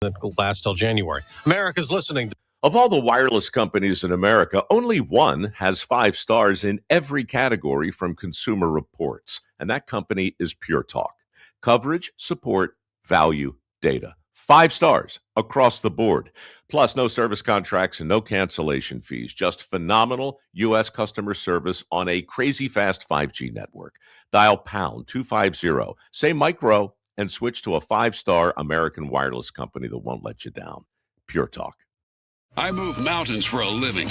that will last till January. America's listening. Of all the wireless companies in America, only one has 5 stars in every category from Consumer Reports, and that company is Pure Talk. Coverage, support, value, data. 5 stars across the board. Plus, no service contracts and no cancellation fees. Just phenomenal U.S. customer service on a crazy fast 5G network. Dial pound 250, say micro, and switch to a 5-star American wireless company that won't let you down. Pure Talk. I move mountains for a living.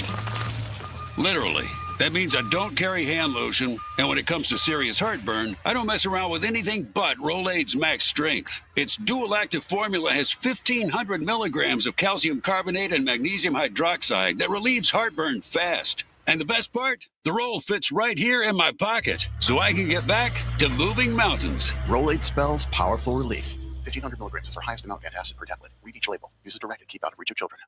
Literally. That means I don't carry hand lotion, and when it comes to serious heartburn, I don't mess around with anything but Rolaids Max Strength. Its dual active formula has 1,500 milligrams of calcium carbonate and magnesium hydroxide that relieves heartburn fast. And the best part? The roll fits right here in my pocket, so I can get back to moving mountains. Rolaids spells powerful relief. 1,500 milligrams is our highest amount of antacid per tablet. Read each label. Use as directed. Keep out of reach of children.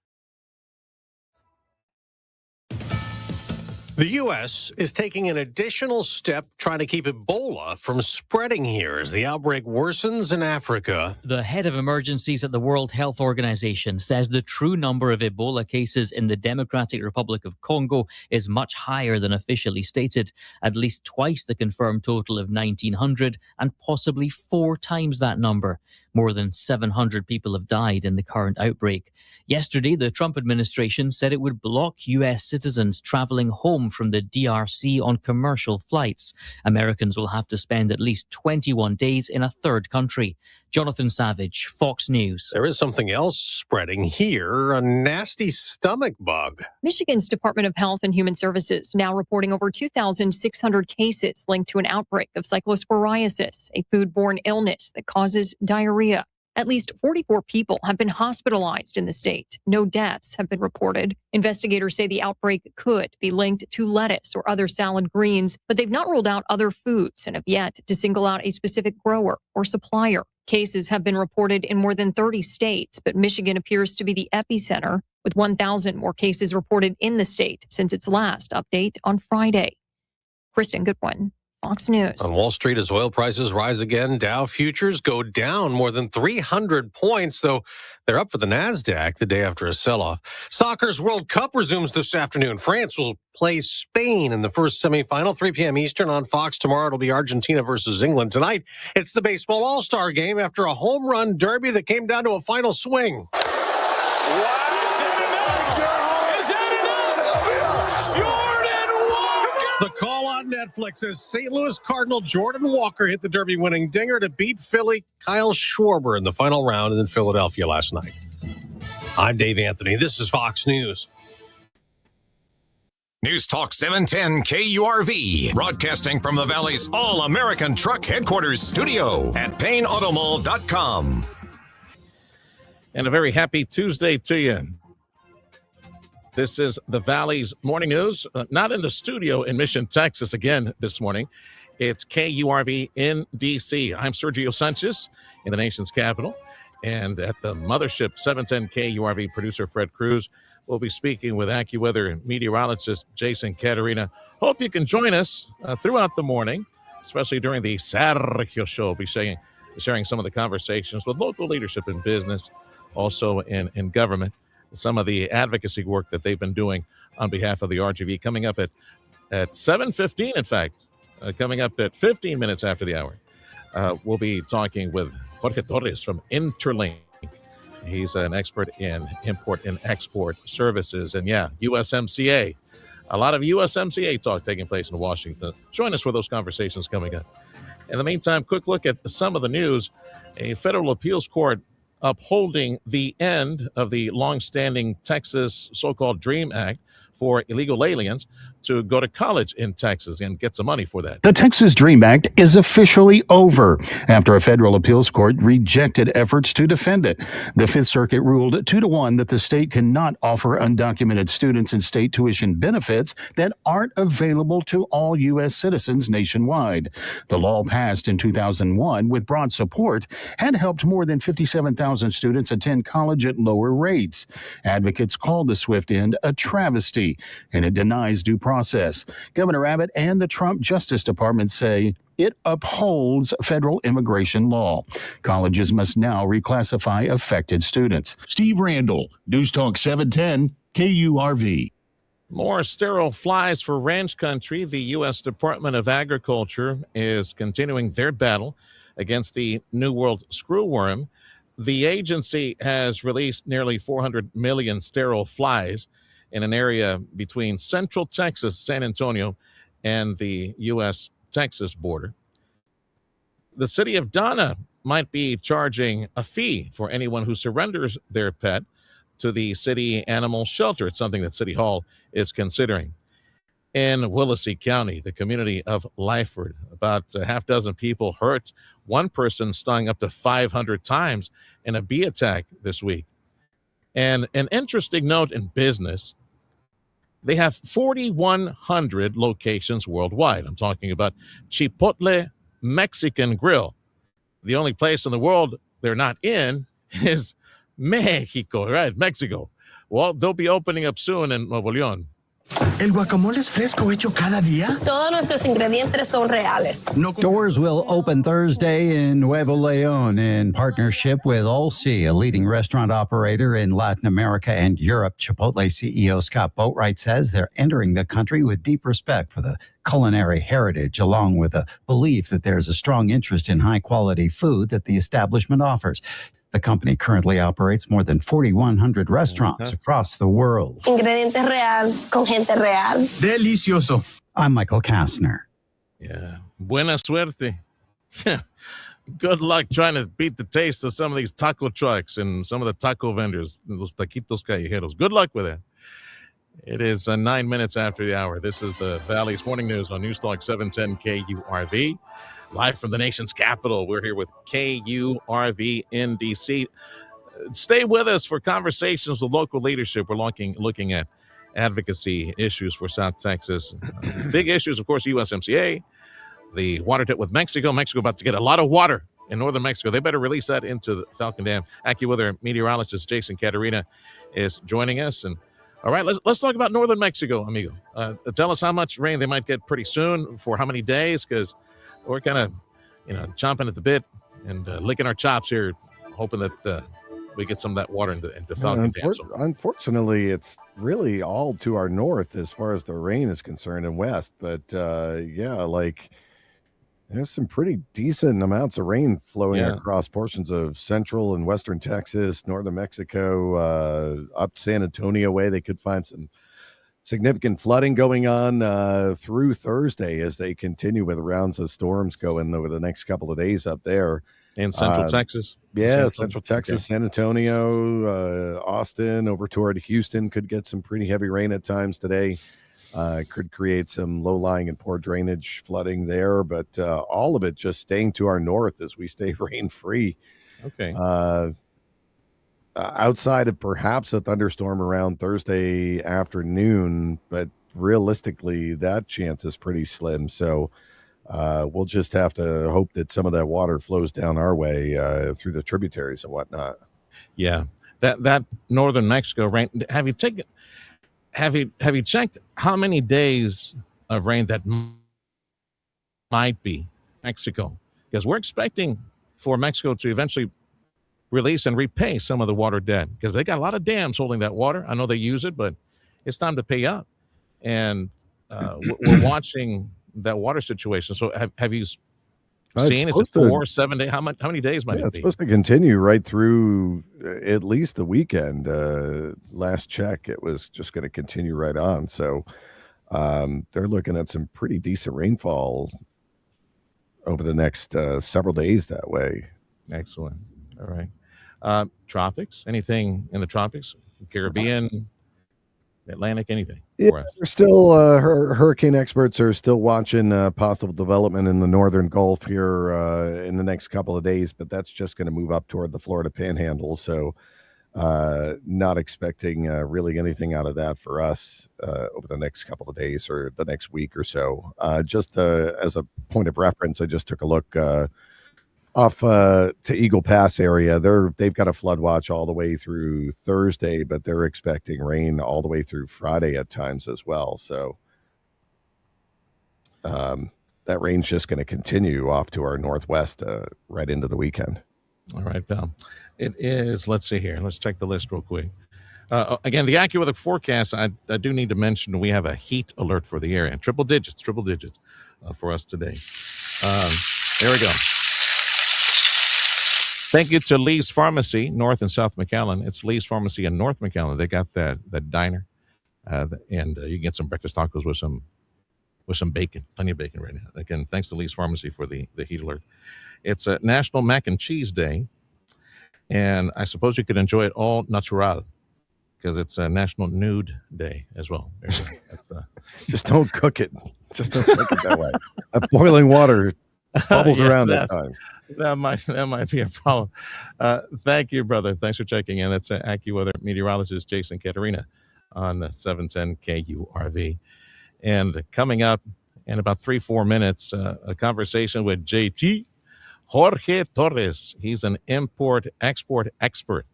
The U.S. is taking an additional step trying to keep Ebola from spreading here as the outbreak worsens in Africa. The head of emergencies at the World Health Organization says the true number of Ebola cases in the Democratic Republic of Congo is much higher than officially stated, at least twice the confirmed total of 1,900 and possibly 4 times that number. More than 700 people have died in the current outbreak. Yesterday, the Trump administration said it would block U.S. citizens traveling home from the DRC on commercial flights. Americans will have to spend at least 21 days in a third country. Jonathan Savage, Fox News. There is something else spreading here, a nasty stomach bug. Michigan's Department of Health and Human Services now reporting over 2,600 cases linked to an outbreak of cyclosporiasis, a foodborne illness that causes diarrhea. At least 44 people have been hospitalized in the state. No deaths have been reported. Investigators say the outbreak could be linked to lettuce or other salad greens, but they've not ruled out other foods and have yet to single out a specific grower or supplier. Cases have been reported in more than 30 states, but Michigan appears to be the epicenter, with 1,000 more cases reported in the state since its last update on Friday. Kristen Goodwin, Fox News. On Wall Street, as oil prices rise again, Dow futures go down more than 300 points, though they're up for the NASDAQ the day after a sell-off. Soccer's World Cup resumes this afternoon. France will play Spain in the first semifinal, 3 p.m. Eastern on Fox. Tomorrow it'll be Argentina versus England. Tonight, it's the baseball all-star game after a home run derby that came down to a final swing. Wow. The call on Netflix says St. Louis Cardinal Jordan Walker hit the Derby-winning dinger to beat Philly Kyle Schwarber in the final round in Philadelphia last night. I'm Dave Anthony. This is Fox News. News Talk 710 KURV, broadcasting from the Valley's All-American Truck Headquarters studio at PayneAutomall.com. And a very happy Tuesday to you. This is the Valley's Morning News, not in the studio in Mission, Texas again this morning. It's KURV in D.C. I'm Sergio Sanchez in the nation's capital. And at the mothership, 710 KURV producer Fred Cruz will be speaking with AccuWeather meteorologist Jason Caterina. Hope you can join us throughout the morning, especially during the Sergio show. We'll be sharing some of the conversations with local leadership in business, also in government. Some of the advocacy work that they've been doing on behalf of the RGV coming up at 7:15, in fact, coming up at 15 minutes after the hour. We'll be talking with Jorge Torres from Interlink. He's an expert in import and export services. And yeah, USMCA. A lot of USMCA talk taking place in Washington. Join us for those conversations coming up. In the meantime, quick look at some of the news. A federal appeals court upholding the end of the longstanding Texas so-called DREAM Act for illegal aliens to go to college in Texas and get some money for that. The Texas DREAM Act is officially over after a federal appeals court rejected efforts to defend it. The Fifth Circuit ruled 2-1 that the state cannot offer undocumented students in state tuition benefits that aren't available to all U.S. citizens nationwide. The law passed in 2001 with broad support had helped more than 57,000 students attend college at lower rates. Advocates called the swift end a travesty, and it denies due process. Governor Abbott and the Trump Justice Department say it upholds federal immigration law. Colleges must now reclassify affected students. Steve Randall, News Talk 710, KURV. More sterile flies for ranch country. The U.S. Department of Agriculture is continuing their battle against the New World screwworm. The agency has released nearly 400 million sterile flies in an area between central Texas, San Antonio, and the U.S.-Texas border. The city of Donna might be charging a fee for anyone who surrenders their pet to the city animal shelter. It's something that City Hall is considering. In Willacy County, the community of Lyford, about a half dozen people hurt. One person stung up to 500 times in a bee attack this week. And an interesting note in business, they have 4,100 locations worldwide. I'm talking about Chipotle Mexican Grill. The only place in the world they're not in is Mexico, right? Mexico. Well, they'll be opening up soon in Nuevo León. ¿El guacamole es fresco hecho cada día? Todos nuestros ingredientes son reales. Doors will open Thursday in Nuevo León in partnership with Olsi, a leading restaurant operator in Latin America and Europe. Chipotle CEO Scott Boatwright says they're entering the country with deep respect for the culinary heritage, along with a belief that there's a strong interest in high-quality food that the establishment offers. The company currently operates more than 4,100 restaurants across the world. Ingredientes real, con gente real. Delicioso. I'm Michael Kastner. Yeah. Buena suerte. Good luck trying to beat the taste of some of these taco trucks and some of the taco vendors, los taquitos callejeros. Good luck with that. It is 9 minutes after the hour. This is the Valley's Morning News on News Talk 710 KURV. Live from the nation's capital, we're here with KURV in D.C. Stay with us for conversations with local leadership. We're looking at advocacy issues for South Texas. Big issues, of course, USMCA, the water tip with Mexico. Mexico about to get a lot of water in northern Mexico. They better release that into the Falcon Dam. AccuWeather meteorologist Jason Caterina is joining us. And all right, let's talk about northern Mexico, amigo. Tell us how much rain they might get pretty soon, for how many days, because we're kind of, chomping at the bit and licking our chops here, hoping that we get some of that water into Falcon Dam. Unfortunately, it's really all to our north as far as the rain is concerned and west. But there's some pretty decent amounts of rain flowing across portions of central and western Texas, northern Mexico, up San Antonio way. They could find some significant flooding going on through Thursday as they continue with rounds of storms going over the next couple of days up there. In central Texas? Yeah, central Texas, okay. San Antonio, Austin, over toward Houston could get some pretty heavy rain at times today. Could create some low-lying and poor drainage flooding there, but all of it just staying to our north as we stay rain-free. Okay. Outside of perhaps a thunderstorm around Thursday afternoon, but realistically, that chance is pretty slim. So we'll just have to hope that some of that water flows down our way through the tributaries and whatnot. Yeah, that northern Mexico rain. Have you checked how many days of rain that might be Mexico? Because we're expecting for Mexico to eventually release and repay some of the water debt, because they got a lot of dams holding that water. I know they use it, but it's time to pay up. And we're watching that water situation. So have you seen? Is it 4, 7 days? How many days might it be? It's supposed to continue right through at least the weekend. Last check, it was just going to continue right on. So they're looking at some pretty decent rainfall over the next several days that way. Excellent. All right. Tropics? Anything in the tropics? Caribbean, Atlantic, anything? Yeah, they're still hurricane experts are still watching possible development in the northern Gulf here in the next couple of days, but that's just going to move up toward the Florida Panhandle. So not expecting really anything out of that for us over the next couple of days or the next week or so. Just as a point of reference, I just took a look off to Eagle Pass area. They've got a flood watch all the way through Thursday, but they're expecting rain all the way through Friday at times as well. So that rain's just going to continue off to our northwest right into the weekend. All right, pal. It is, let's see here. Let's check the list real quick. Again, the AccuWeather forecast, I do need to mention we have a heat alert for the area. Triple digits for us today. There we go. Thank you to Lee's Pharmacy, North and South McAllen. It's Lee's Pharmacy in North McAllen. They got that diner, and you can get some breakfast tacos with some bacon, plenty of bacon right now. Again, thanks to Lee's Pharmacy for the heat alert. It's a National Mac and Cheese Day, and I suppose you could enjoy it all natural because it's a National Nude Day as well. Just don't cook it. Just don't cook it that way. Boiling water bubbles around at times. That might be a problem. Thank you, brother. Thanks for checking in. That's AccuWeather meteorologist Jason Caterina on 710 KURV. And coming up in about 3-4 minutes, a conversation with JT Jorge Torres. He's an import-export expert.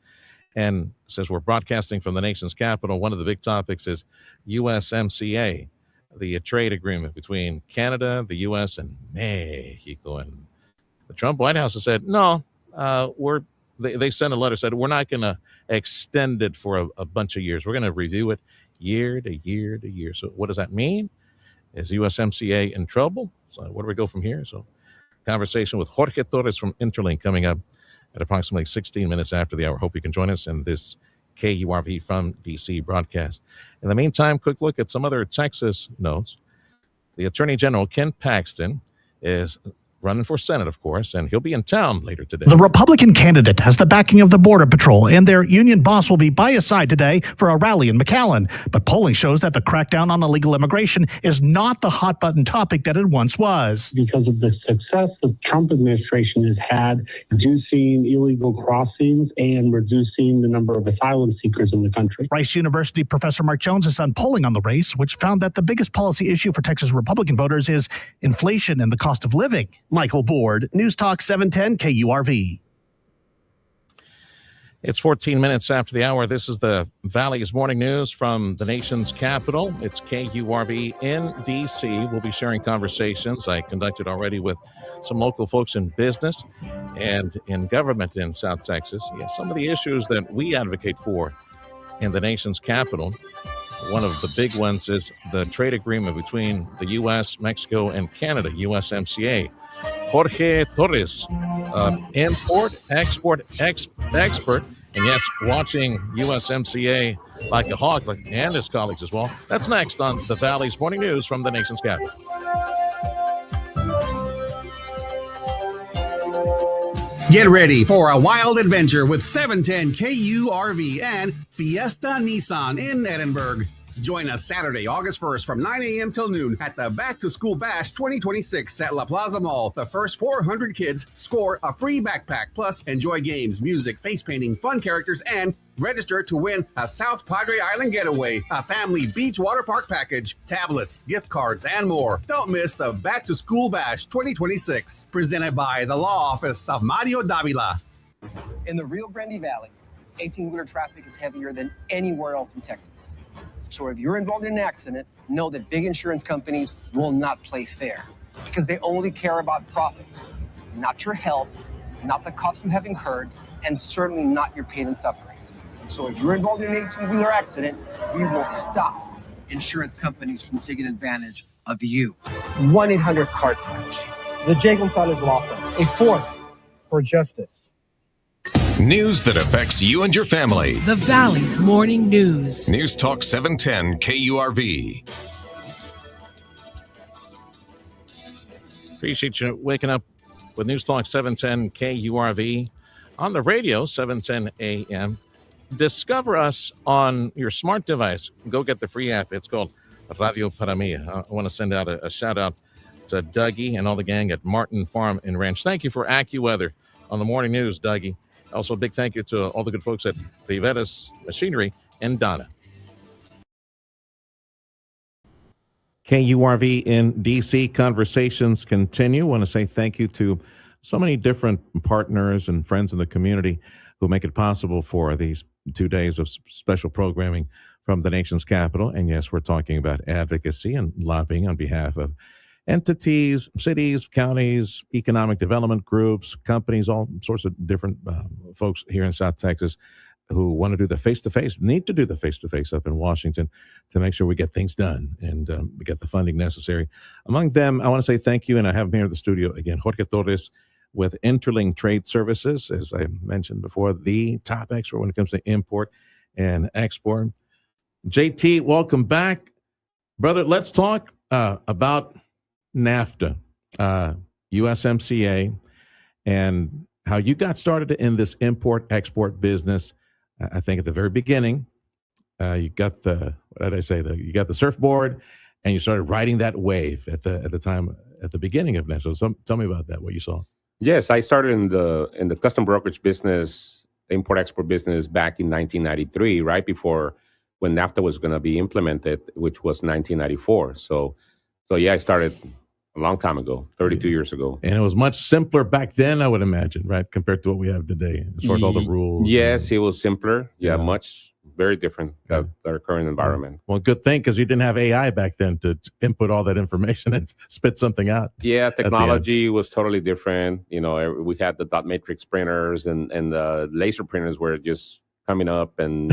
And says we're broadcasting from the nation's capital. One of the big topics is USMCA, the trade agreement between Canada, the U.S., and Mexico. And the Trump White House has said, no, they sent a letter, said, we're not going to extend it for a bunch of years. We're going to review it year to year to year. So what does that mean? Is USMCA in trouble? So where do we go from here? So conversation with Jorge Torres from Interlink coming up at approximately 16 minutes after the hour. Hope you can join us in this KURV from D.C. broadcast. In the meantime, quick look at some other Texas notes. The Attorney General, Ken Paxton, is running for Senate, of course, and he'll be in town later today. The Republican candidate has the backing of the Border Patrol, and their union boss will be by his side today for a rally in McAllen. But polling shows that the crackdown on illegal immigration is not the hot-button topic that it once was. Because of the success the Trump administration has had reducing illegal crossings and reducing the number of asylum seekers in the country. Rice University professor Mark Jones has done polling on the race, which found that the biggest policy issue for Texas Republican voters is inflation and the cost of living. Michael Board, News Talk 710 KURV. It's 14 minutes after the hour. This is the Valley's Morning News from the nation's capital. It's KURV in D.C. We'll be sharing conversations I conducted already with some local folks in business and in government in South Texas. Yeah, some of the issues that we advocate for in the nation's capital. One of the big ones is the trade agreement between the U.S., Mexico, and Canada, USMCA. Jorge Torres, import-export expert, and yes, watching USMCA like a hawk, and his colleagues as well. That's next on the Valley's Morning News from the nation's capital. Get ready for a wild adventure with 710 KURV and Fiesta Nissan in Edinburgh. Join us Saturday, August 1st from 9 a.m. till noon at the Back to School Bash 2026 at La Plaza Mall. The first 400 kids score a free backpack. Plus, enjoy games, music, face painting, fun characters, and register to win a South Padre Island getaway, a family beach water park package, tablets, gift cards, and more. Don't miss the Back to School Bash 2026, presented by the Law Office of Mario Davila. In the Rio Grande Valley, 18-wheeler traffic is heavier than anywhere else in Texas. So if you're involved in an accident, know that big insurance companies will not play fair because they only care about profits, not your health, not the cost you have incurred, and certainly not your pain and suffering. So if you're involved in an 18-wheeler accident, we will stop insurance companies from taking advantage of you. 1-800-CAR-CRUNCH. The J. Gonzalez Law Firm, a force for justice. News that affects you and your family. The Valley's Morning News. News Talk 710 KURV. Appreciate you waking up with News Talk 710 KURV on the radio, 710 AM. Discover us on your smart device. Go get the free app. It's called Radio Para Mi. I want to send out a shout out to Dougie and all the gang at Martin Farm and Ranch. Thank you for AccuWeather on the morning news, Dougie. Also, a big thank you to all the good folks at Riveras Machinery and Donna. KURV in D.C. Conversations continue. I want to say thank you to so many different partners and friends in the community who make it possible for these 2 days of special programming from the nation's capital. And yes, we're talking about advocacy and lobbying on behalf of entities, cities, counties, economic development groups, companies, all sorts of different folks here in South Texas who want to do the face-to-face, need to do the face-to-face up in Washington to make sure we get things done and we get the funding necessary. Among them, I want to say thank you, and I have him here in the studio again, Jorge Torres with Interlink Trade Services, as I mentioned before, the top expert when it comes to import and export. JT, welcome back. Brother, let's talk about NAFTA, USMCA, and how you got started in this import-export business. I think at the very beginning, you got the, what did I say? You got the surfboard, and you started riding that wave at the time, at the beginning of NAFTA. So tell me about that, what you saw. Yes, I started in the custom brokerage business, import-export business back in 1993, right before when NAFTA was going to be implemented, which was 1994. So yeah, I started a long time ago, 32 years ago. And it was much simpler back then, I would imagine, right, compared to what we have today, as far as all the rules. Yes, it was simpler. Yeah, much, very different than our current environment. Well, good thing, because you didn't have AI back then to input all that information and spit something out. Yeah, technology was totally different. You know, we had the dot matrix printers and the laser printers were just coming up, and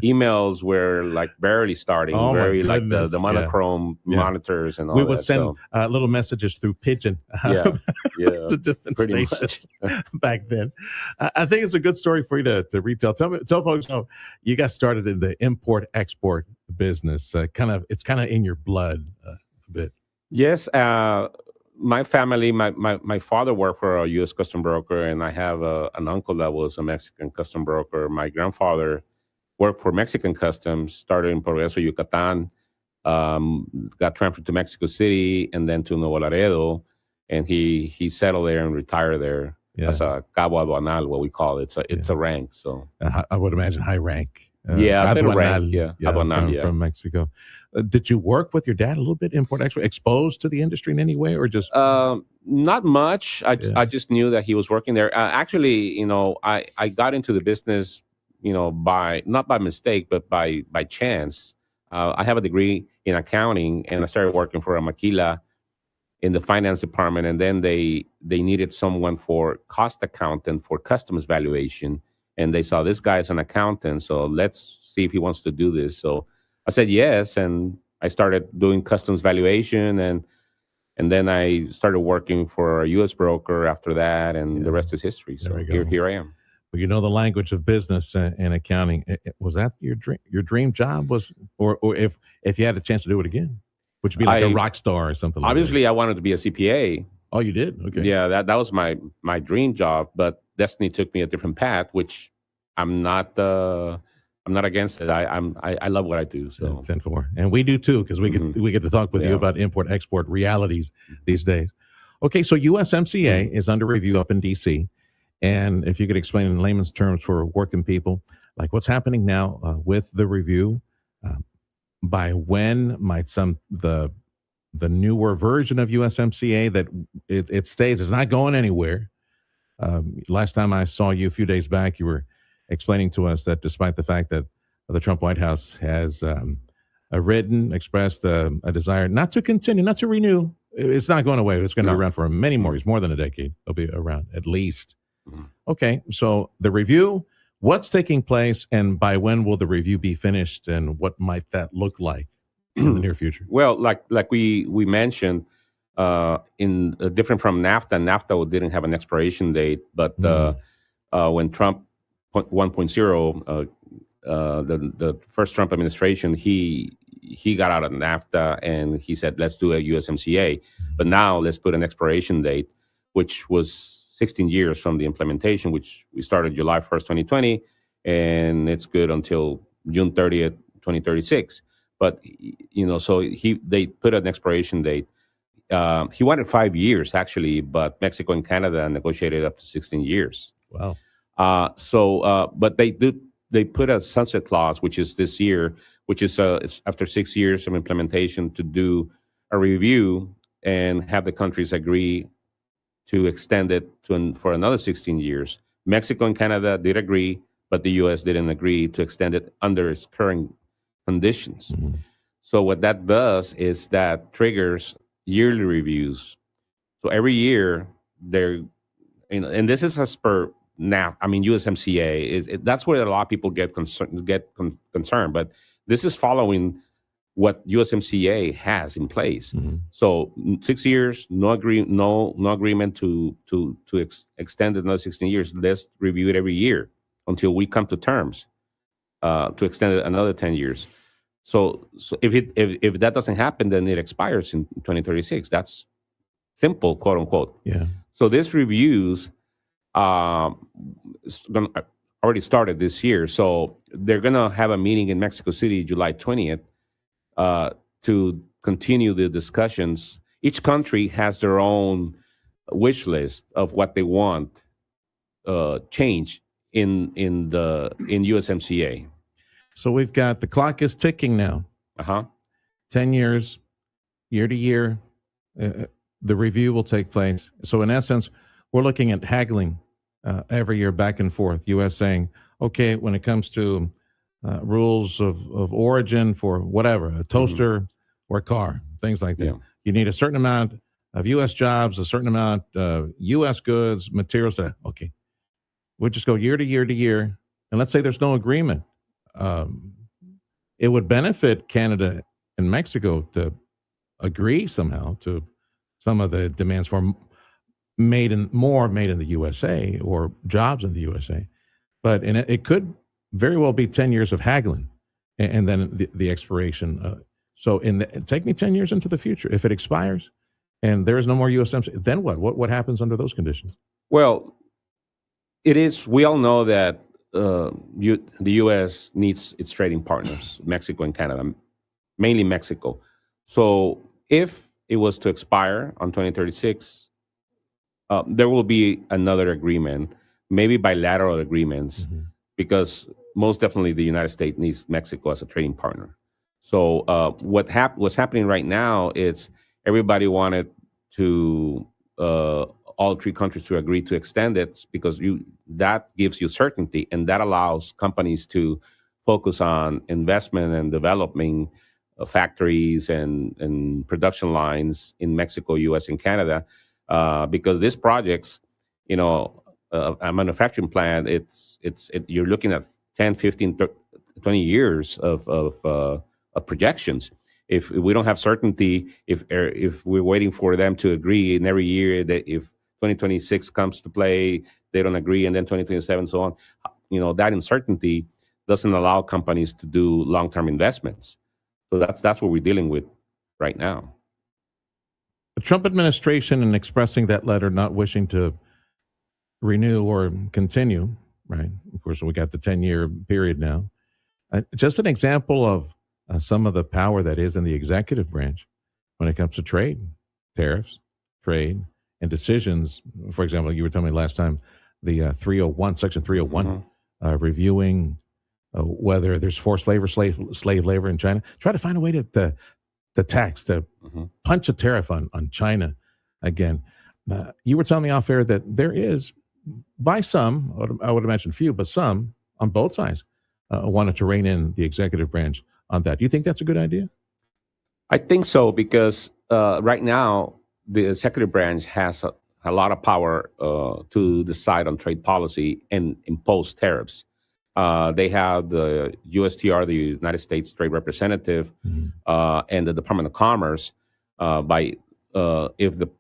emails were like barely starting, very like the monochrome monitors and all that. We would send little messages through pigeon to different stations back then. I think it's a good story for you to retell. Tell folks how you got started in the import-export business. It's kind of in your blood a bit. Yes, my family, my father worked for a U.S. custom broker, and I have an uncle that was a Mexican custom broker. My grandfather worked for Mexican customs, started in Progreso, Yucatan, got transferred to Mexico City, and then to Nuevo Laredo, and he settled there and retired there as a cabo aduanal, what we call it. So it's a rank. So I would imagine high rank. Middle rank, aduanal, from Mexico. Did you work with your dad a little bit, import-export, exposed to the industry in any way, or just? Not much. I just knew that he was working there. Actually, I got into the business, not by mistake, but by chance. I have a degree in accounting, and I started working for a maquila in the finance department, and then they needed someone for cost accountant for customs valuation. And they saw this guy as an accountant, so let's see if he wants to do this. So I said yes, and I started doing customs valuation, and then I started working for a U.S. broker after that, and the rest is history. So here I am. Well, you know the language of business and accounting. Was that your dream job? Or if you had a chance to do it again, would you be like a rock star or something like that? Obviously, I wanted to be a CPA. Oh, you did? Okay. Yeah, that was my dream job, but destiny took me a different path, which I'm not against it. I love what I do. So 10-4, and we do too, because we get to talk with you about import-export realities these days. Okay, so USMCA is under review up in D.C., and if you could explain in layman's terms for working people, like what's happening now with the review, by when might the newer version of USMCA that it stays, it's not going anywhere. Last time I saw you a few days back, you were explaining to us that despite the fact that the Trump White House has expressed a desire not to continue, not to renew, it's not going away. It's going to be around for many more years, more than a decade. It'll be around at least. Okay, so the review, what's taking place, and by when will the review be finished, and what might that look like in the near future? Well, like we mentioned, in different from NAFTA. NAFTA didn't have an expiration date, but when Trump 1.0, the first Trump administration, he got out of NAFTA and he said, let's do a USMCA. But now let's put an expiration date, which was 16 years from the implementation, which we started July 1st, 2020, and it's good until June 30th, 2036. But, so they put an expiration date. He wanted 5 years, actually, but Mexico and Canada negotiated up to 16 years. Wow. But they put a sunset clause, which is this year, which is after 6 years of implementation, to do a review and have the countries agree to extend it for another 16 years. Mexico and Canada did agree, but the U.S. didn't agree to extend it under its current conditions. So what that does is that triggers yearly reviews. So every year they're, and this is as per now. I mean, USMCA that's where a lot of people get concerned. But this is following what USMCA has in place. So 6 years, no agreement to extend it another 16 years. Let's review it every year until we come to terms to extend it another 10 years. So if that doesn't happen, then it expires in 2036. That's simple, quote unquote. Yeah. So this reviews already started this year. So they're gonna have a meeting in Mexico City, July 20th, to continue the discussions. Each country has their own wish list of what they want change in USMCA. So we've got the clock is ticking now. 10 years, year to year, the review will take place. So in essence, we're looking at haggling every year back and forth. U.S. saying, okay, when it comes to rules of origin for whatever, a toaster or a car, things like that. Yeah. You need a certain amount of U.S. jobs, a certain amount of U.S. goods, materials. Okay, we'll just go year to year to year. And let's say there's no agreement. It would benefit Canada and Mexico to agree somehow to some of the demands for made in the USA or jobs in the USA. But it could very well be 10 years of haggling and then the expiration. So take me 10 years into the future. If it expires and there is no more USMCA, then what? What happens under those conditions? Well, it is. We all know that the U.S. needs its trading partners, Mexico and Canada, mainly Mexico. So if it was to expire on 2036, there will be another agreement, maybe bilateral agreements, because most definitely the United States needs Mexico as a trading partner. So what's happening right now is everybody wanted to all three countries to agree to extend it because that gives you certainty, and that allows companies to focus on investment and developing factories and production lines in Mexico, U.S., and Canada, because these projects, a manufacturing plant, you're looking at 10, 15, 20 years of projections. If we don't have certainty, if we're waiting for them to agree, and every year that if 2026 comes to play, they don't agree, and then 2027, so on, that uncertainty doesn't allow companies to do long-term investments. So that's what we're dealing with right now. The Trump administration, in expressing that letter, not wishing to renew or continue, right? Of course, we got the 10-year period now. Just an example of some of the power that is in the executive branch when it comes to trade, tariffs, trade, and decisions. For example, you were telling me last time, the 301, Section 301, reviewing whether there's forced labor, slave labor in China. Try to find a way to tax, to punch a tariff on China again. You were telling me off air that there is, by some, I would imagine few, but some on both sides wanted to rein in the executive branch on that. Do you think that's a good idea? I think so, because right now the executive branch has a lot of power to decide on trade policy and impose tariffs. They have the USTR, the United States Trade Representative, and the Department of Commerce. If the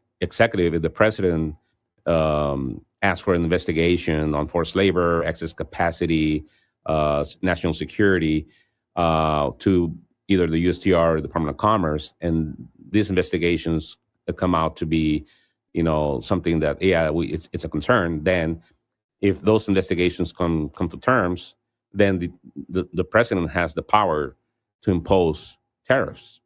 president asks for an investigation on forced labor, excess capacity, national security, to either the USTR or the Department of Commerce, and these investigations come out to be, something that it's a concern. Then, if those investigations come to terms, then the president has the power to impose tariffs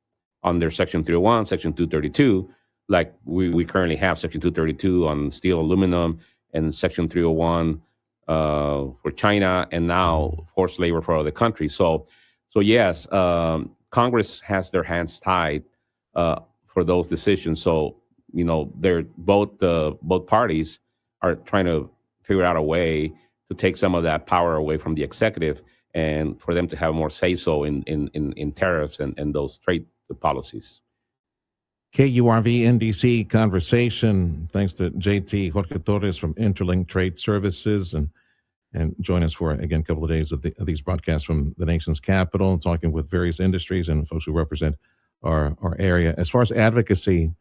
under Section 301, Section 232, like we currently have Section 232 on steel, aluminum, and Section 301 for China, and now forced labor for other countries. So yes, Congress has their hands tied for those decisions. So they're both parties are trying to figure out a way to take some of that power away from the executive and for them to have more say-so in tariffs and those trade policies. KURV NDC conversation. Thanks to JT Jorge Torres from Interlink Trade Services, and join us for, again, a couple of days of these broadcasts from the nation's capital, talking with various industries and folks who represent our area. As far as advocacy,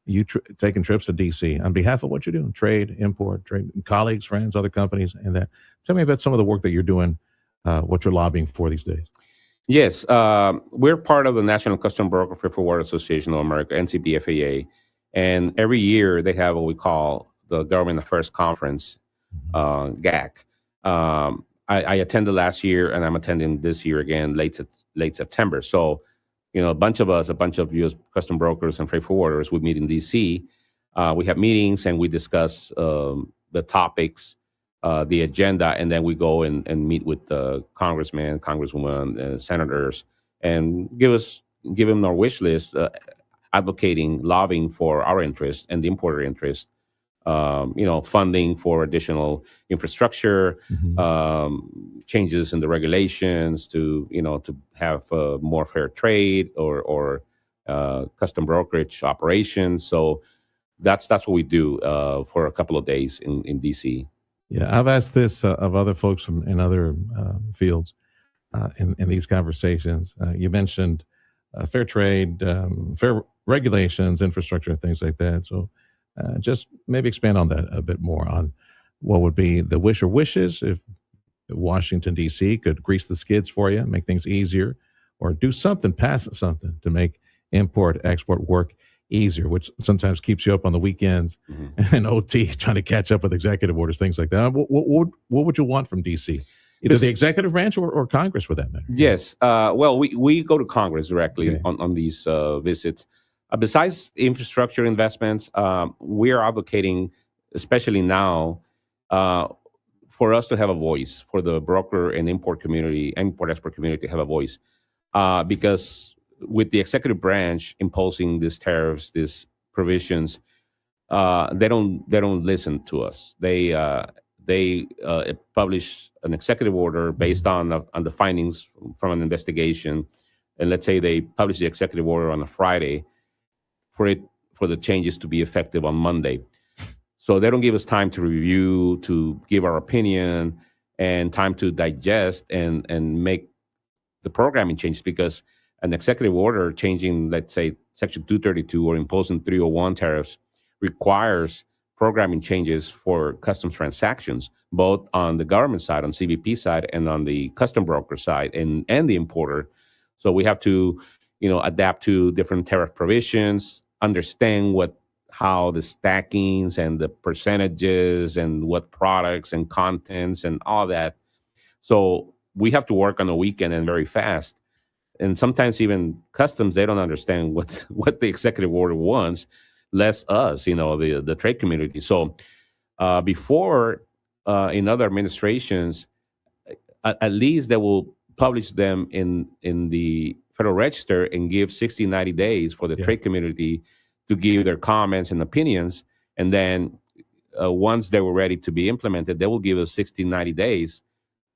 you taking trips to D.C. on behalf of what you're doing, trade, import, trade, colleagues, friends, other companies, and that. Tell me about some of the work that you're doing, what you're lobbying for these days. Yes, we're part of the National Custom Broker Freight Forwarder Association of America, NCBFAA, and every year they have what we call the Government Affairs Conference, GAC. I attended last year, and I'm attending this year again, late September. So, a bunch of U.S. custom brokers and freight forwarders, we meet in D.C. We have meetings and we discuss the topics, the agenda, and then we go and meet with the congressmen, congresswomen, senators, and give them our wish list, advocating, lobbying for our interest and the importer interest. Funding for additional infrastructure, changes in the regulations to have more fair trade or custom brokerage operations. So that's what we do for a couple of days in DC. Yeah, I've asked this of other folks in other fields in these conversations. You mentioned fair trade, fair regulations, infrastructure, and things like that. So just maybe expand on that a bit more, on what would be the wish or wishes if Washington, D.C. could grease the skids for you, make things easier, or do something, pass something to make import, export work easier, which sometimes keeps you up on the weekends and OT trying to catch up with executive orders, things like that. What would you want from D.C.? Either the executive branch or Congress, for that matter. Yes. Well, we go to Congress directly on these visits. Besides infrastructure investments, we are advocating, especially now, for us to have a voice, for the broker and import export community to have a voice, because with the executive branch imposing these tariffs, these provisions, they don't listen to us. They publish an executive order based on the findings from an investigation, and let's say they publish the executive order on a Friday for the changes to be effective on Monday. So they don't give us time to review, to give our opinion, and time to digest and make the programming changes, because an executive order changing, let's say, Section 232 or imposing 301 tariffs requires programming changes for customs transactions, both on the government side, on CBP side, and on the custom broker side and the importer. So we have to, adapt to different tariff provisions, understand how the stackings and the percentages and what products and contents and all that. So we have to work on a weekend and very fast. And sometimes even customs, they don't understand what the executive order wants, less us, the trade community. So before, in other administrations, at least they will publish them in the Federal Register and give 60, 90 days for the trade community to give their comments and opinions. And then once they were ready to be implemented, they will give us 60, 90 days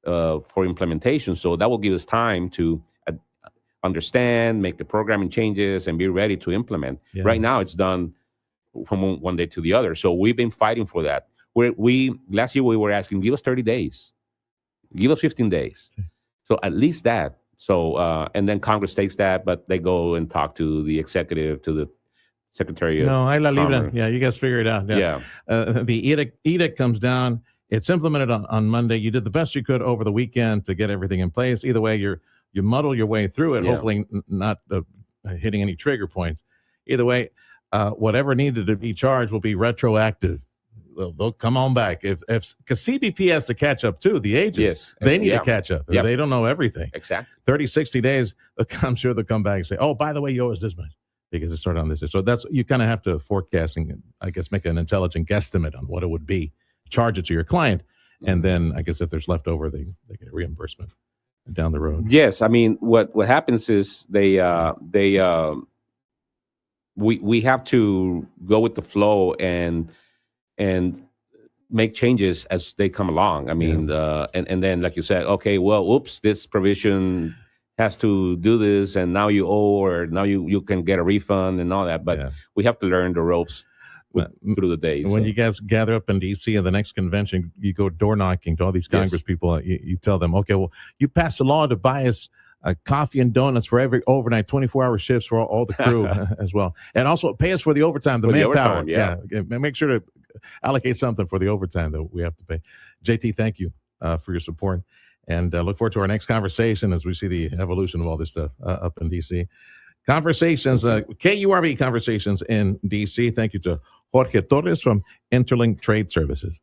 for implementation. So that will give us time to understand, make the programming changes, and be ready to implement. Yeah. Right now, it's done from one day to the other. So we've been fighting for that. Last year we were asking, give us 30 days, give us 15 days. So at least that. So and then Congress takes that, but they go and talk to the executive, to the Secretary of Commerce. Yeah, you guys figure it out. Yeah. The edict comes down. It's implemented on Monday. You did the best you could over the weekend to get everything in place. Either way, you muddle your way through it, hopefully not hitting any trigger points. Either way, whatever needed to be charged will be retroactive. They'll come on back. Because CBP has to catch up too, the agents. They need to catch up. They don't know everything. Exactly. 30, 60 days, I'm sure they'll come back and say, oh, by the way, you owe us this much, because it started on this. So that's, you kind of have to forecast and, I guess, make an intelligent guesstimate on what it would be, charge it to your client, and then I guess if there's leftover, they get reimbursement down the road. Yes, I mean, what happens is we have to go with the flow and make changes as they come along. I mean, and then like you said, okay, well, oops, this provision has to do this, and now you owe, or now you can get a refund and all that. But we have to learn the ropes through the days. When you guys gather up in D.C. at the next convention, you go door knocking to all these Congress people. You tell them, okay, well, you pass a law to buy us coffee and donuts for every overnight 24-hour shifts for all the crew as well. And also pay us for the overtime, the manpower. Make sure to allocate something for the overtime that we have to pay. JT, thank you for your support. And look forward to our next conversation as we see the evolution of all this stuff up in D.C. Conversations, KURV Conversations in D.C. Thank you to Jorge Torres from Interlink Trade Services.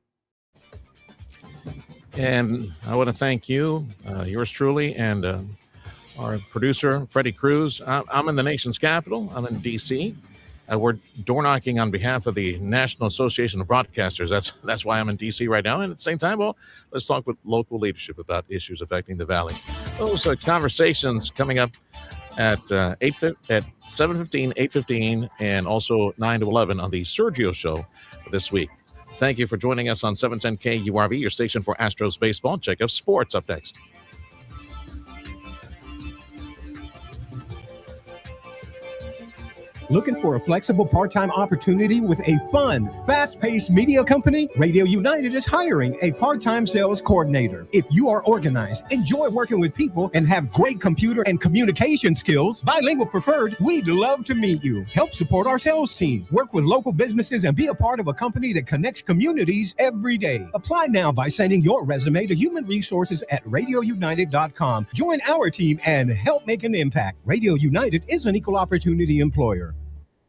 And I want to thank you, yours truly, and our producer, Freddie Cruz. I'm in the nation's capital. I'm in D.C. We're door knocking on behalf of the National Association of Broadcasters. That's why I'm in D.C. right now. And at the same time, well, let's talk with local leadership about issues affecting the Valley. Those conversations coming up at 7:15, 8:15, and also 9 to 11 on the Sergio Show this week. Thank you for joining us on 710 KURV, your station for Astros baseball. Check out sports up next. Looking for a flexible part-time opportunity with a fun, fast-paced media company? Radio United is hiring a part-time sales coordinator. If you are organized, enjoy working with people, and have great computer and communication skills, bilingual preferred, we'd love to meet you. Help support our sales team, work with local businesses, and be a part of a company that connects communities every day. Apply now by sending your resume to human resources at radiounited.com. Join our team and help make an impact. Radio United is an equal opportunity employer.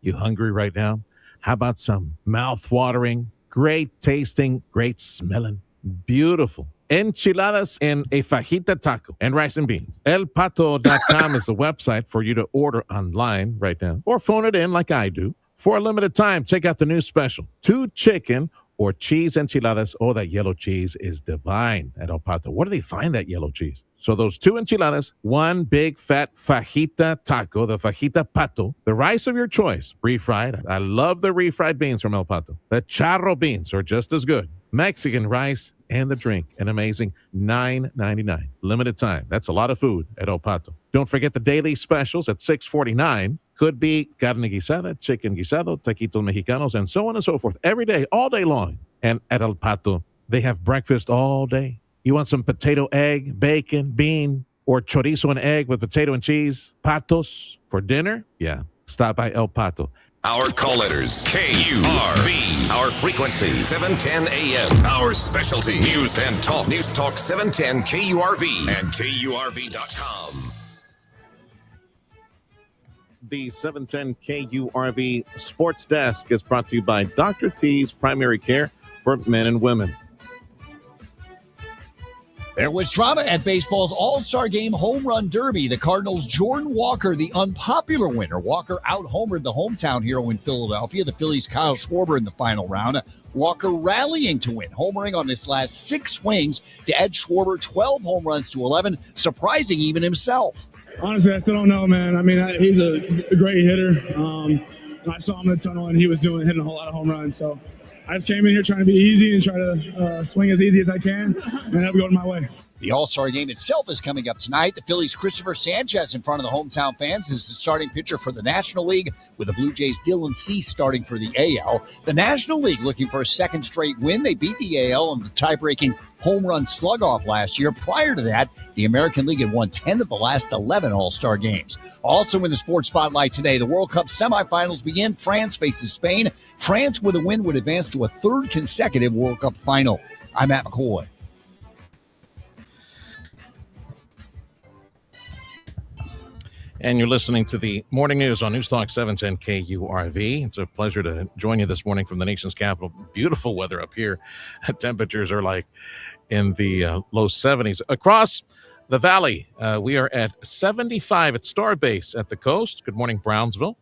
You hungry right now? How about some mouth-watering, great tasting, great smelling, beautiful enchiladas and a fajita taco and rice and beans? ElPato.com is the website for you to order online right now, or phone it in like I do. For a limited time, check out the new special, 2 chicken or cheese enchiladas. Oh, that yellow cheese is divine at El Pato. Where do they find that yellow cheese? So those 2 enchiladas, 1 big fat fajita taco, the fajita pato, the rice of your choice, refried. I love the refried beans from El Pato. The charro beans are just as good. Mexican rice and the drink, an amazing $9.99. Limited time. That's a lot of food at El Pato. Don't forget the daily specials at $6.49. Could be carne guisada, chicken guisado, taquitos mexicanos, and so on and so forth. Every day, all day long. And at El Pato, they have breakfast all day. You want some potato, egg, bacon, bean, or chorizo and egg with potato and cheese? Patos for dinner? Yeah. Stop by El Pato. Our call letters, KURV. Our frequency, 710 AM. Our specialty, news and talk. News Talk 710 KURV and KURV.com. The 710 KURV Sports Desk is brought to you by Dr. T's Primary Care for Men and Women. There was drama at baseball's All-Star Game Home Run Derby. The Cardinals' Jordan Walker, the unpopular winner. Walker out-homered the hometown hero in Philadelphia. The Phillies' Kyle Schwarber in the final round. Walker rallying to win, homering on his last 6 swings to edge Schwarber 12 home runs to 11, surprising even himself. Honestly, I still don't know, man. I mean, he's a great hitter. I saw him in the tunnel, and he was hitting a whole lot of home runs, so I just came in here trying to be easy and try to swing as easy as I can and have it go my way. The All-Star Game itself is coming up tonight. The Phillies' Christopher Sanchez in front of the hometown fans is the starting pitcher for the National League, with the Blue Jays' Dylan Cease starting for the AL. The National League looking for a second straight win. They beat the AL in the tie-breaking home run slug-off last year. Prior to that, the American League had won 10 of the last 11 All-Star games. Also in the sports spotlight today, the World Cup semifinals begin. France faces Spain. France with a win would advance to a 3rd consecutive World Cup final. I'm Matt McCoy. And you're listening to the Morning News on News Talk 710 KURV. It's a pleasure to join you this morning from the nation's capital. Beautiful weather up here. Temperatures are like in the low 70s. Across the valley, we are at 75 at Starbase at the coast. Good morning, Brownsville.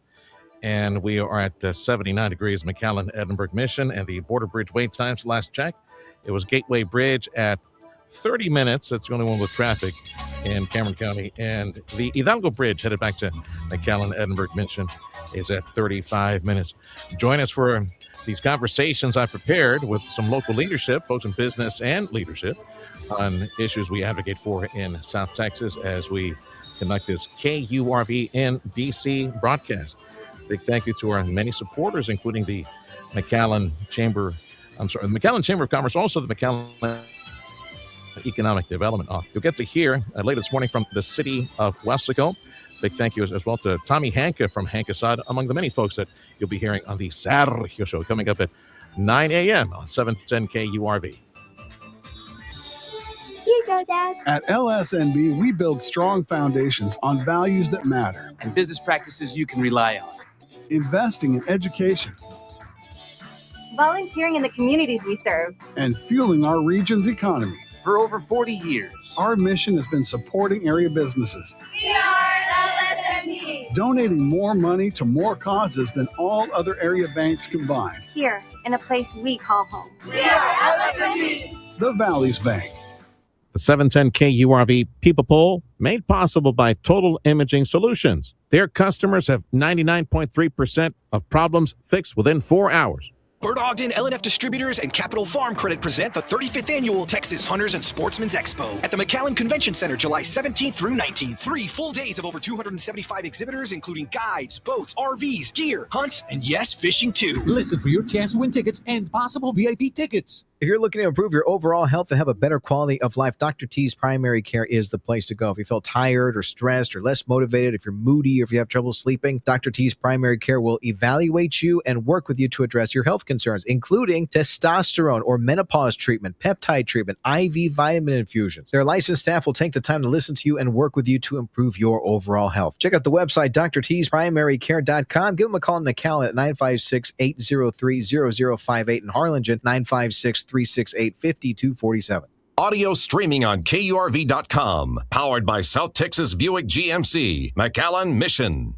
And we are at 79 degrees, McAllen, Edinburgh Mission. And the border bridge wait times, last check, it was Gateway Bridge at 30 minutes. That's the only one with traffic in Cameron County. And the Hidalgo Bridge headed back to McAllen, Edinburgh Mission is at 35 minutes. Join us for these conversations I prepared with some local leadership, folks in business and leadership, on issues we advocate for in South Texas as we conduct this KURV in DC broadcast. Big thank you to our many supporters, including the McAllen Chamber of Commerce, also the McAllen Economic Development Office. You'll get to hear later this morning from the city of Weslaco. Big thank you as well to Tommy Hanka from Hankasad, among the many folks that you'll be hearing on the Sergio Show coming up at 9 a.m. on 710 KURV. You go, Dad. At LSNB, we build strong foundations on values that matter. And business practices you can rely on. Investing in education. Volunteering in the communities we serve. And fueling our region's economy. For over 40 years. Our mission has been supporting area businesses. We are LSNB. Donating more money to more causes than all other area banks combined. Here, in a place we call home. We are LSNB. The Valley's Bank. The 710 KURV People Poll made possible by Total Imaging Solutions. Their customers have 99.3% of problems fixed within 4 hours. Bert Ogden, LNF Distributors, and Capital Farm Credit present the 35th Annual Texas Hunters and Sportsmen's Expo at the McAllen Convention Center, July 17th through 19th. 3 full days of over 275 exhibitors, including guides, boats, RVs, gear, hunts, and yes, fishing too. Listen for your chance to win tickets and possible VIP tickets. If you're looking to improve your overall health and have a better quality of life, Dr. T's Primary Care is the place to go. If you feel tired or stressed or less motivated, if you're moody or if you have trouble sleeping, Dr. T's Primary Care will evaluate you and work with you to address your health concerns, including testosterone or menopause treatment, peptide treatment, IV vitamin infusions. Their licensed staff will take the time to listen to you and work with you to improve your overall health. Check out the website, drtsprimarycare.com. Give them a call in McAllen at 956-803-0058 and Harlingen, 956-368-5247. Audio streaming on KURV.com. Powered by South Texas Buick GMC. McAllen Mission.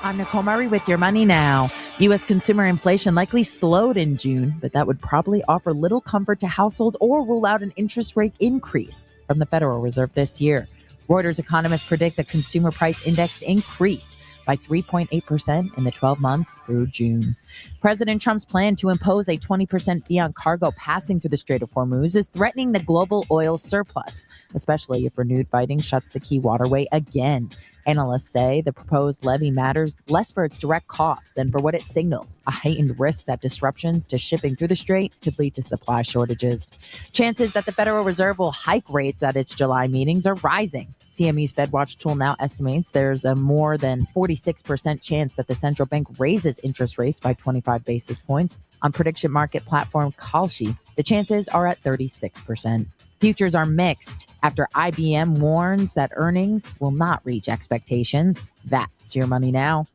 I'm Nicole Murray with your money now. U.S. consumer inflation likely slowed in June, but that would probably offer little comfort to households or rule out an interest rate increase from the Federal Reserve this year. Reuters economists predict the consumer price index increased by 3.8% in the 12 months through June. President Trump's plan to impose a 20% fee on cargo passing through the Strait of Hormuz is threatening the global oil surplus, especially if renewed fighting shuts the key waterway again. Analysts say the proposed levy matters less for its direct costs than for what it signals, a heightened risk that disruptions to shipping through the strait could lead to supply shortages. Chances that the Federal Reserve will hike rates at its July meetings are rising. CME's FedWatch tool now estimates there's a more than 46% chance that the central bank raises interest rates by 25 basis points. On prediction market platform Kalshi, the chances are at 36%. Futures are mixed after IBM warns that earnings will not reach expectations. That's your money now.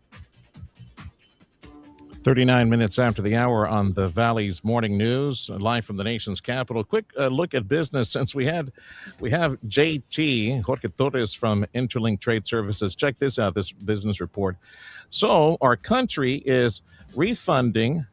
39 minutes after the hour on the Valley's Morning News, live from the nation's capital. Quick look at business since we have JT, Jorge Torres from Interlink Trade Services. Check this out, this business report. So our country is refunding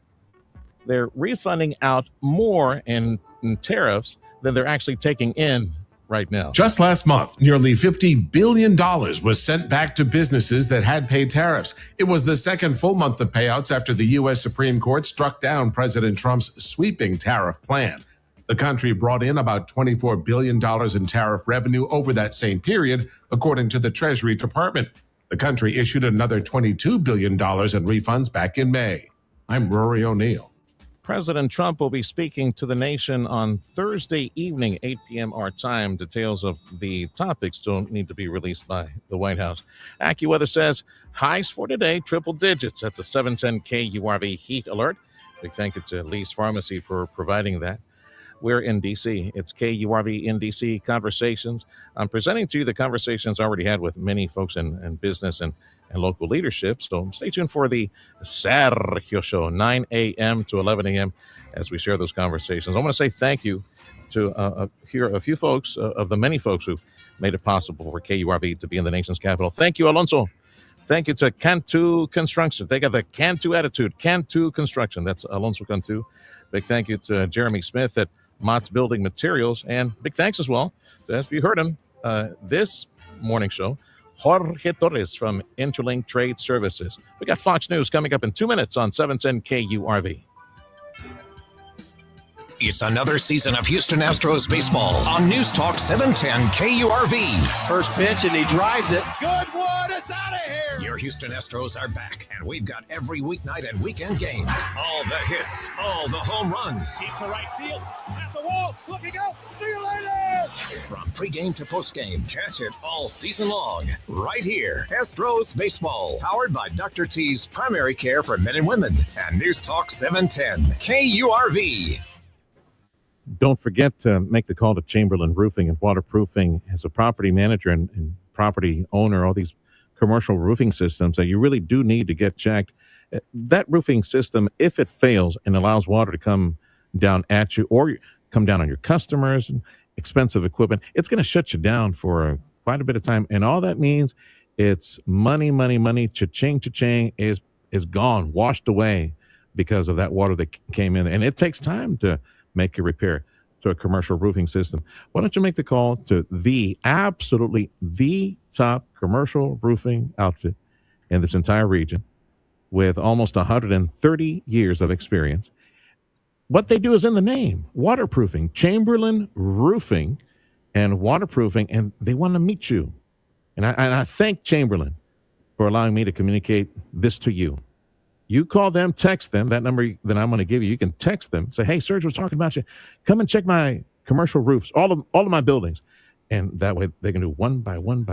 out more in tariffs than they're actually taking in right now. Just last month, nearly $50 billion was sent back to businesses that had paid tariffs. It was the second full month of payouts after the U.S. Supreme Court struck down President Trump's sweeping tariff plan. The country brought in about $24 billion in tariff revenue over that same period, according to the Treasury Department. The country issued another $22 billion in refunds back in May. I'm Rory O'Neill. President Trump will be speaking to the nation on Thursday evening, 8 p.m. our time. Details of the topics still need to be released by the White House. AccuWeather says highs for today, triple digits. That's a 710 KURV heat alert. Big thank you to Lee's Pharmacy for providing that. We're in D.C. It's KURV in D.C. Conversations. I'm presenting to you the conversations I already had with many folks in business and local leadership. So stay tuned for the Sergio Show, 9 a.m. to 11 a.m. as we share those conversations. I want to say thank you to here a few folks of the many folks who made it possible for KURV to be in the nation's capital. Thank you, Alonso. Thank you to Cantu Construction. They got the Cantu attitude. Cantu Construction. That's Alonso Cantu. Big thank you to Jeremy Smith at Mott's Building Materials. And big thanks as well, as you heard him this morning show, Jorge Torres from Interlink Trade Services. We got Fox News coming up in 2 minutes on 710 KURV. It's another season of Houston Astros baseball on News Talk 710 KURV. First pitch, and he drives it. Good one, it's out of here. Your Houston Astros are back, and we've got every weeknight and weekend game. All the hits, all the home runs. Deep to right field, at the wall, looking out, see you later. From pregame to postgame, catch it all season long. Right here, Astros Baseball, powered by Dr. T's Primary Care for Men and Women, and News Talk 710 KURV. Don't forget to make the call to Chamberlain Roofing and Waterproofing as a property manager and property owner, all these commercial roofing systems that you really do need to get checked. That roofing system, if it fails and allows water to come down at you or come down on your customers and expensive equipment, it's going to shut you down for quite a bit of time. And all that means it's money, cha-ching is gone, washed away because of that water that came in. And it takes time to make a repair to a commercial roofing system. Why don't you make the call to absolutely the top commercial roofing outfit in this entire region with almost 130 years of experience. What they do is in the name, waterproofing, Chamberlain Roofing and Waterproofing, and they want to meet you. And I thank Chamberlain for allowing me to communicate this to you. You call them, text them, that number that I'm going to give you. You can text them, say, hey, Sergio was talking about you. Come and check my commercial roofs, all of my buildings. And that way they can do one by one,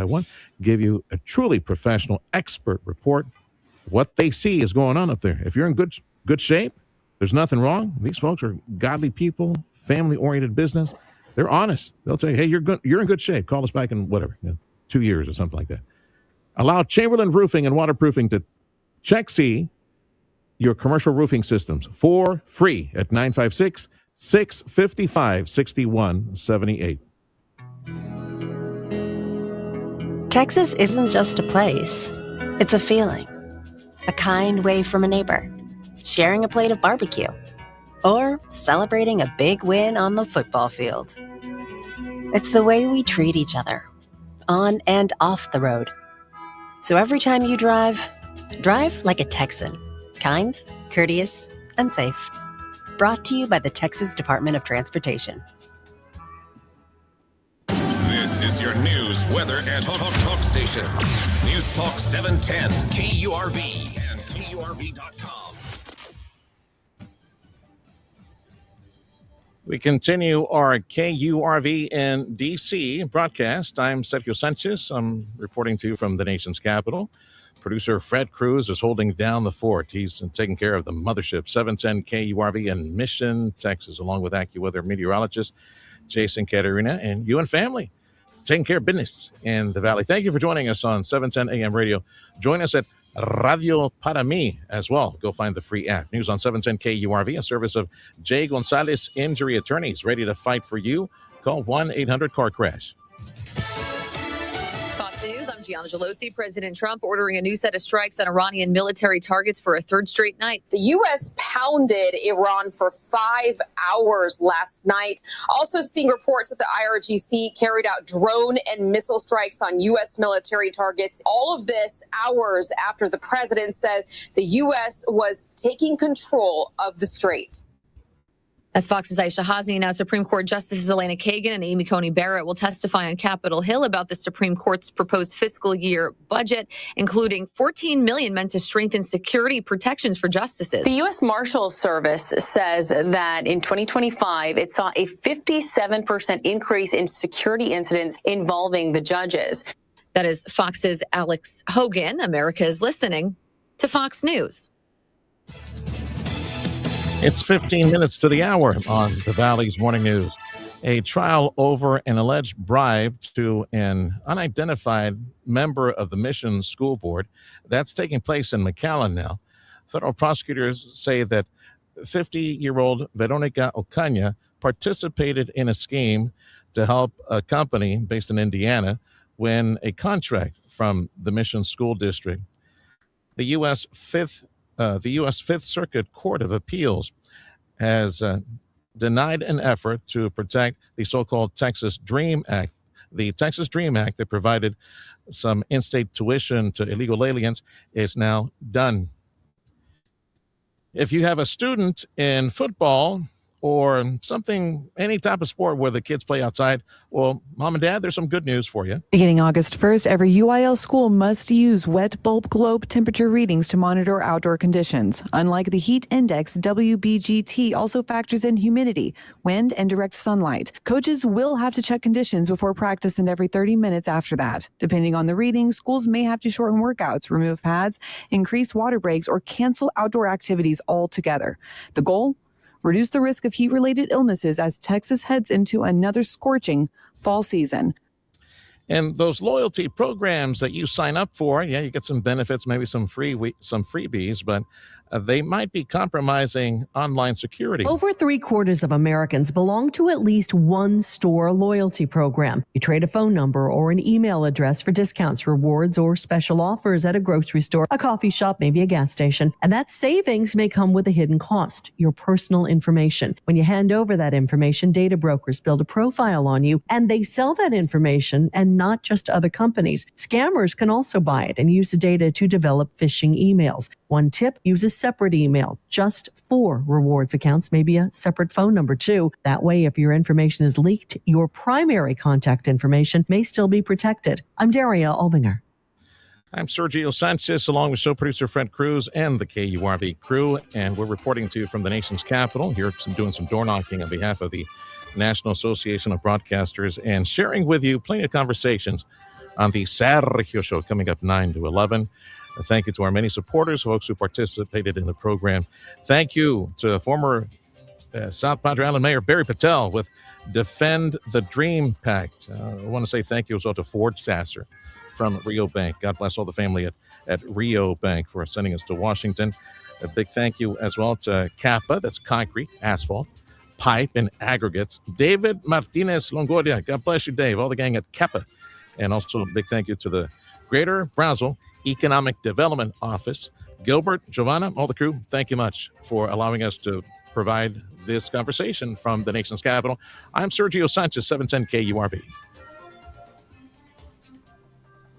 give you a truly professional expert report. What they see is going on up there. If you're in good shape, there's nothing wrong. These folks are godly people, family-oriented business. They're honest. They'll tell you, hey, you're in good shape. Call us back in 2 years or something like that. Allow Chamberlain Roofing and Waterproofing to check your commercial roofing systems for free at 956-655-6178. Texas isn't just a place. It's a feeling. A kind wave from a neighbor, sharing a plate of barbecue, or celebrating a big win on the football field. It's the way we treat each other, on and off the road. So every time you drive like a Texan. Kind, courteous, and safe. Brought to you by the Texas Department of Transportation. This is your news, weather, and talk station. News Talk 710 KURV and KURV.com. We continue our KURV in D.C. broadcast. I'm Sergio Sanchez. I'm reporting to you from the nation's capital. Producer Fred Cruz is holding down the fort. He's taking care of the mothership, 710 KURV in Mission, Texas, along with AccuWeather meteorologist Jason Caterina, and you and family taking care of business in the Valley. Thank you for joining us on 710 AM radio. Join us at Radio Para Mi as well. Go find the free app. News on 710 KURV, a service of Jay Gonzalez Injury Attorneys, ready to fight for you. Call 1-800-CAR-CRASH. News. I'm Gianna Gelosi. President Trump ordering a new set of strikes on Iranian military targets for a third straight night. The U.S. pounded Iran for 5 hours last night. Also seeing reports that the IRGC carried out drone and missile strikes on U.S. military targets. All of this hours after the president said the U.S. was taking control of the strait. As Fox's Aisha Hazni, now Supreme Court Justices Elena Kagan and Amy Coney Barrett will testify on Capitol Hill about the Supreme Court's proposed fiscal year budget, including $14 million meant to strengthen security protections for justices. The U.S. Marshals Service says that in 2025, it saw a 57% increase in security incidents involving the judges. That is Fox's Alex Hogan. America is listening to Fox News. It's 15 minutes to the hour on the Valley's Morning News. A trial over an alleged bribe to an unidentified member of the Mission School Board. That's taking place in McAllen now. Federal prosecutors say that 50-year-old Veronica Ocaña participated in a scheme to help a company based in Indiana win a contract from the Mission School District. The U.S. Fifth Circuit Court of Appeals has denied an effort to protect the so-called Texas Dream Act. The Texas Dream Act that provided some in-state tuition to illegal aliens is now done. If you have a student in football or something, any type of sport where the kids play outside, well, mom and dad, there's some good news for you. Beginning August 1st, every UIL school must use wet bulb globe temperature readings to monitor outdoor conditions. Unlike the heat index, WBGT also factors in humidity, wind, and direct sunlight. Coaches will have to check conditions before practice and every 30 minutes after that. Depending on the reading, schools may have to shorten workouts, remove pads, increase water breaks, or cancel outdoor activities altogether. The goal? Reduce the risk of heat-related illnesses as Texas heads into another scorching fall season. And those loyalty programs that you sign up for, yeah, you get some benefits, maybe some freebies, but they might be compromising online security. Over 3/4 of Americans belong to at least one store loyalty program. You trade a phone number or an email address for discounts, rewards, or special offers at a grocery store, a coffee shop, maybe a gas station. And that savings may come with a hidden cost, your personal information. When you hand over that information, data brokers build a profile on you, and they sell that information, and not just to other companies. Scammers can also buy it and use the data to develop phishing emails. One tip, use a separate email just for rewards accounts, maybe a separate phone number too. That way, if your information is leaked, your primary contact information may still be protected. I'm Daria Albinger. I'm Sergio Sanchez, along with show producer Fred Cruz and the KURV crew, and we're reporting to you from the nation's capital. Here, doing some door knocking on behalf of the National Association of Broadcasters and sharing with you plenty of conversations on the Sergio Show coming up 9 to 11. Thank you to our many supporters, folks who participated in the program. Thank you to former South Padre Island Mayor Barry Patel with Defend the Dream Pact. I want to say thank you as well to Ford Sasser from Rio Bank. God bless all the family at Rio Bank for sending us to Washington. A big thank you as well to Kappa, that's concrete, asphalt, pipe, and aggregates. David Martinez Longoria, God bless you, Dave, all the gang at Kappa. And also a big thank you to the Greater Brownsville Economic Development Office. Gilbert, Giovanna, all the crew, thank you much for allowing us to provide this conversation from the nation's capital. I'm Sergio Sanchez, 710 KURV.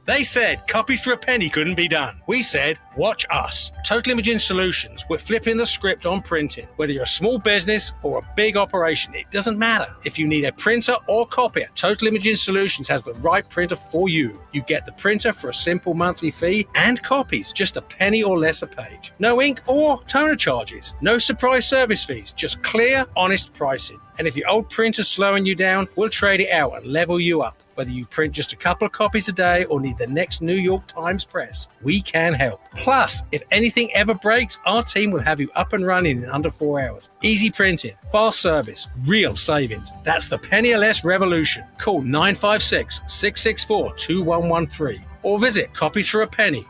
They said copies for a penny couldn't be done. We said, watch us. Total Imaging Solutions. We're flipping the script on printing. Whether you're a small business or a big operation, it doesn't matter. If you need a printer or copier, Total Imaging Solutions has the right printer for you. You get the printer for a simple monthly fee and copies, just a penny or less a page. No ink or toner charges. No surprise service fees, just clear, honest pricing. And if your old printer's slowing you down, we'll trade it out and level you up. Whether you print just a couple of copies a day or need the next New York Times press, we can help. Plus, if anything ever breaks, our team will have you up and running in under 4 hours. Easy printing, fast service, real savings. That's the penny or less revolution. Call 956-664-2113 or visit copiesforapenny.com.